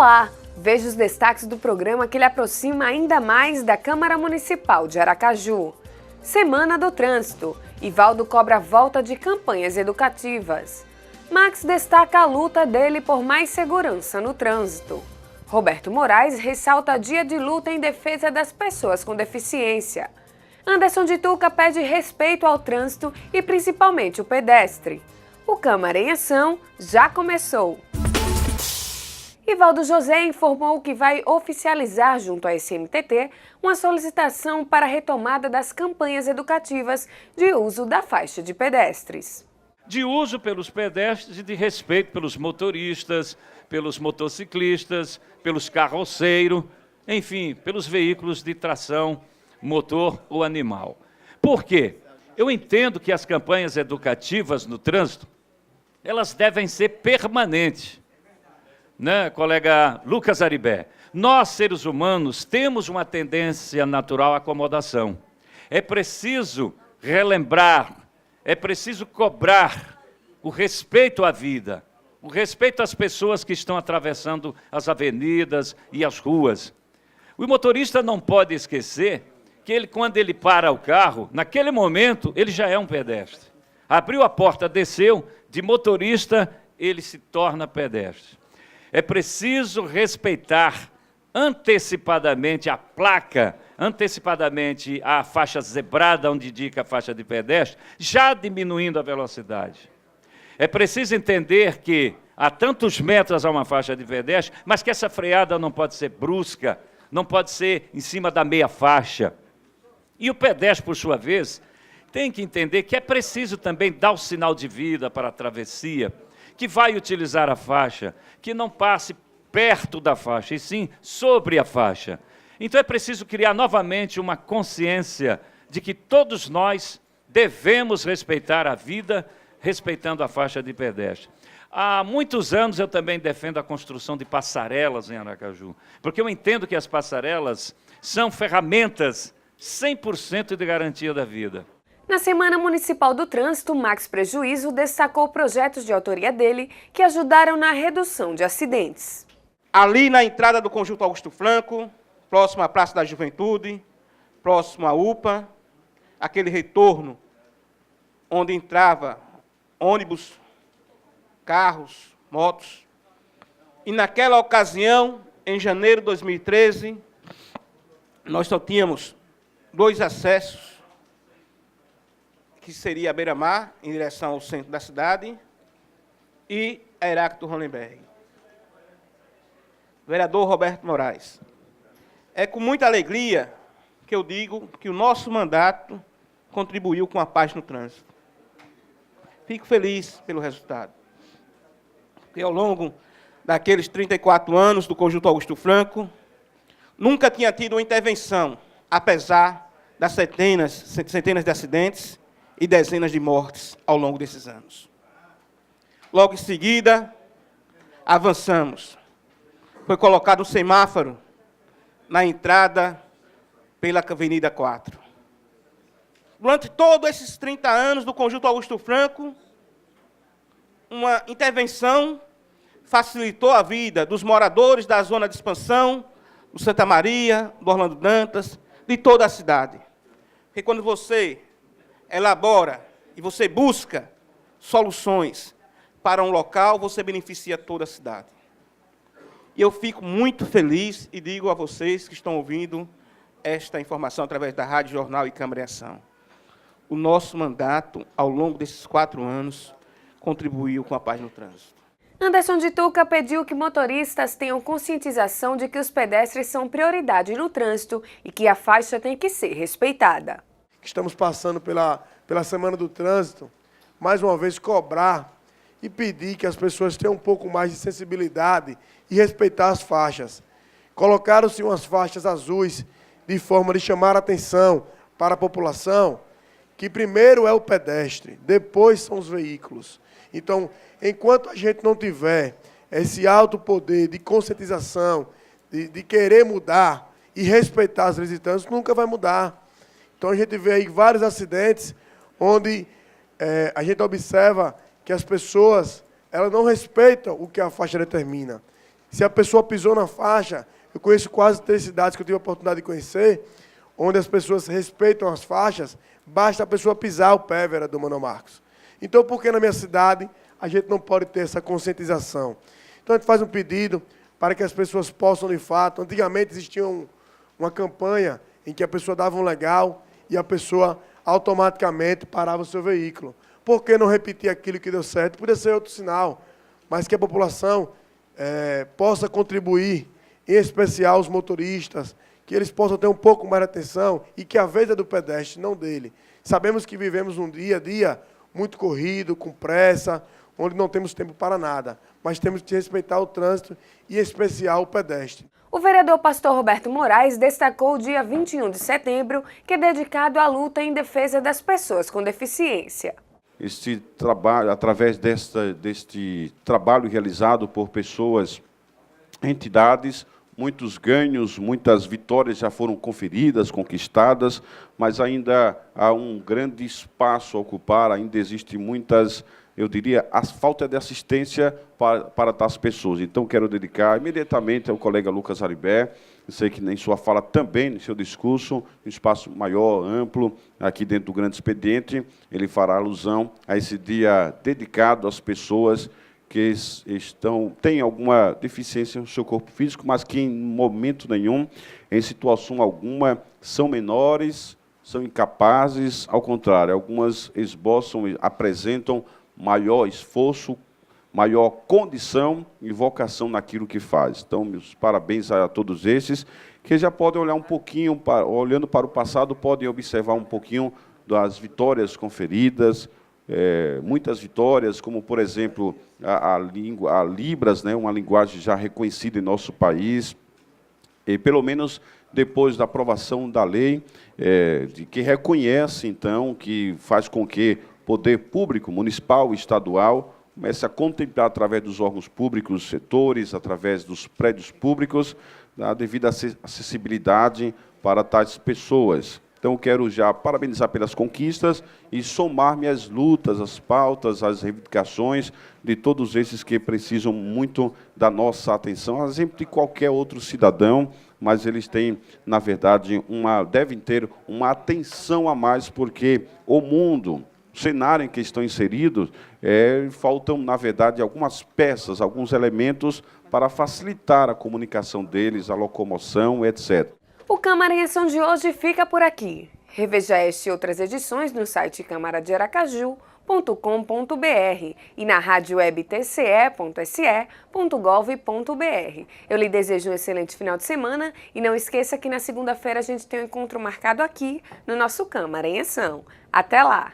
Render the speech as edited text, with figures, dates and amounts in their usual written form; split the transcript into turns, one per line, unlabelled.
Olá! Veja os destaques do programa que lhe aproxima ainda mais da Câmara Municipal de Aracaju. Semana do Trânsito. Ivaldo cobra volta de campanhas educativas. Max destaca a luta dele por mais segurança no trânsito. Roberto Moraes ressalta dia de luta em defesa das pessoas com deficiência. Anderson de Tuca pede respeito ao trânsito e principalmente o pedestre. O Câmara em Ação já começou. Ivaldo José informou que vai oficializar junto à SMTT uma solicitação para a retomada das campanhas educativas de uso da faixa de pedestres.
De uso pelos pedestres e de respeito pelos motoristas, pelos motociclistas, pelos carroceiros, enfim, pelos veículos de tração, motor ou animal. Por quê? Eu entendo que as campanhas educativas no trânsito, elas devem ser permanentes. Né, colega Lucas Aribé? Nós, seres humanos, temos uma tendência natural à acomodação. É preciso relembrar, é preciso cobrar o respeito à vida, o respeito às pessoas que estão atravessando as avenidas e as ruas. O motorista não pode esquecer que ele, quando ele para o carro, naquele momento, ele já é um pedestre. Abriu a porta, desceu, de motorista, ele se torna pedestre. É preciso respeitar antecipadamente a placa, antecipadamente a faixa zebrada, onde indica a faixa de pedestre, já diminuindo a velocidade. É preciso entender que há tantos metros a uma faixa de pedestre, mas que essa freada não pode ser brusca, não pode ser em cima da meia faixa. E o pedestre, por sua vez, tem que entender que é preciso também dar o sinal de vida para a travessia, que vai utilizar a faixa, que não passe perto da faixa, e sim sobre a faixa. Então é preciso criar novamente uma consciência de que todos nós devemos respeitar a vida, respeitando a faixa de pedestre. Há muitos anos eu também defendo a construção de passarelas em Aracaju, porque eu entendo que as passarelas são ferramentas 100% de garantia da vida.
Na Semana Municipal do Trânsito, Max Prejuízo destacou projetos de autoria dele que ajudaram na redução de acidentes.
Ali na entrada do Conjunto Augusto Franco, próximo à Praça da Juventude, próximo à UPA, aquele retorno onde entrava ônibus, carros, motos. E naquela ocasião, em janeiro de 2013, nós só tínhamos 2 acessos, que seria a Beira-Mar, em direção ao centro da cidade, e a Heráclito Hollenberg. Vereador Roberto Moraes, é com muita alegria que eu digo que o nosso mandato contribuiu com a paz no trânsito. Fico feliz pelo resultado, porque ao longo daqueles 34 anos do Conjunto Augusto Franco, nunca tinha tido uma intervenção, apesar das centenas de acidentes e dezenas de mortes ao longo desses anos. Logo em seguida, avançamos. Foi colocado um semáforo na entrada pela Avenida 4. Durante todos esses 30 anos do Conjunto Augusto Franco, uma intervenção facilitou a vida dos moradores da zona de expansão, do Santa Maria, do Orlando Dantas, de toda a cidade. Porque quando você elabora e você busca soluções para um local, você beneficia toda a cidade. E eu fico muito feliz e digo a vocês que estão ouvindo esta informação através da Rádio Jornal e Câmara em Ação. O nosso mandato, ao longo desses 4 anos, contribuiu com a paz no trânsito.
Anderson de Tuca pediu que motoristas tenham conscientização de que os pedestres são prioridade no trânsito e que a faixa tem que ser respeitada.
Estamos passando pela Semana do Trânsito, mais uma vez cobrar e pedir que as pessoas tenham um pouco mais de sensibilidade e respeitar as faixas. Colocaram-se umas faixas azuis de forma de chamar a atenção para a população, que primeiro é o pedestre, depois são os veículos. Então, enquanto a gente não tiver esse alto poder de conscientização, de querer mudar e respeitar as leis de trânsito, nunca vai mudar. Então, a gente vê aí vários acidentes onde a gente observa que as pessoas elas não respeitam o que a faixa determina. Se a pessoa pisou na faixa, eu conheço quase 3 cidades que eu tive a oportunidade de conhecer, onde as pessoas respeitam as faixas, basta a pessoa pisar o pé, vereador Manuel Marcos. Então, por que na minha cidade a gente não pode ter essa conscientização? Então, a gente faz um pedido para que as pessoas possam, de fato, antigamente existia uma campanha em que a pessoa dava um legal e a pessoa automaticamente parava o seu veículo. Por que não repetir aquilo que deu certo? Podia ser outro sinal, mas que a população possa contribuir, em especial os motoristas, que eles possam ter um pouco mais de atenção e que a vez é do pedestre, não dele. Sabemos que vivemos um dia a dia muito corrido, com pressa, onde não temos tempo para nada, mas temos que respeitar o trânsito e, em especial, o pedestre.
O vereador pastor Roberto Moraes destacou o dia 21 de setembro, que é dedicado à luta em defesa das pessoas com deficiência.
Este trabalho, através deste trabalho realizado por pessoas, entidades, muitos ganhos, muitas vitórias já foram conferidas, conquistadas, mas ainda há um grande espaço a ocupar, ainda existe muitas, eu diria, a falta de assistência para tais pessoas. Então, quero dedicar imediatamente ao colega Lucas Aribé, eu sei que em sua fala também, no seu discurso, um espaço maior, amplo, aqui dentro do grande expediente, ele fará alusão a esse dia dedicado às pessoas que têm alguma deficiência no seu corpo físico, mas que em momento nenhum, em situação alguma, são menores, são incapazes, ao contrário, algumas esboçam, apresentam maior esforço, maior condição e vocação naquilo que faz. Então, meus parabéns a todos esses, que já podem olhar um pouquinho, olhando para o passado, podem observar um pouquinho das vitórias conferidas, muitas vitórias, como, por exemplo, a Libras, né, uma linguagem já reconhecida em nosso país, e pelo menos depois da aprovação da lei, que reconhece, então, que faz com que o poder público, municipal e estadual, comece a contemplar, através dos órgãos públicos, setores, através dos prédios públicos, a devida acessibilidade para tais pessoas. Então, quero já parabenizar pelas conquistas e somar-me às lutas, às pautas, às reivindicações de todos esses que precisam muito da nossa atenção, a exemplo de qualquer outro cidadão, mas eles têm, na verdade, devem ter uma atenção a mais, porque o mundo, o cenário em que estão inseridos, faltam, na verdade, algumas peças, alguns elementos para facilitar a comunicação deles, a locomoção, etc.
O Câmara em Ação de hoje fica por aqui. Reveja esta e outras edições no site câmaradearacaju.com.br e na rádio web tce.se.gov.br. Eu lhe desejo um excelente final de semana e não esqueça que na segunda-feira a gente tem um encontro marcado aqui no nosso Câmara em Ação. Até lá!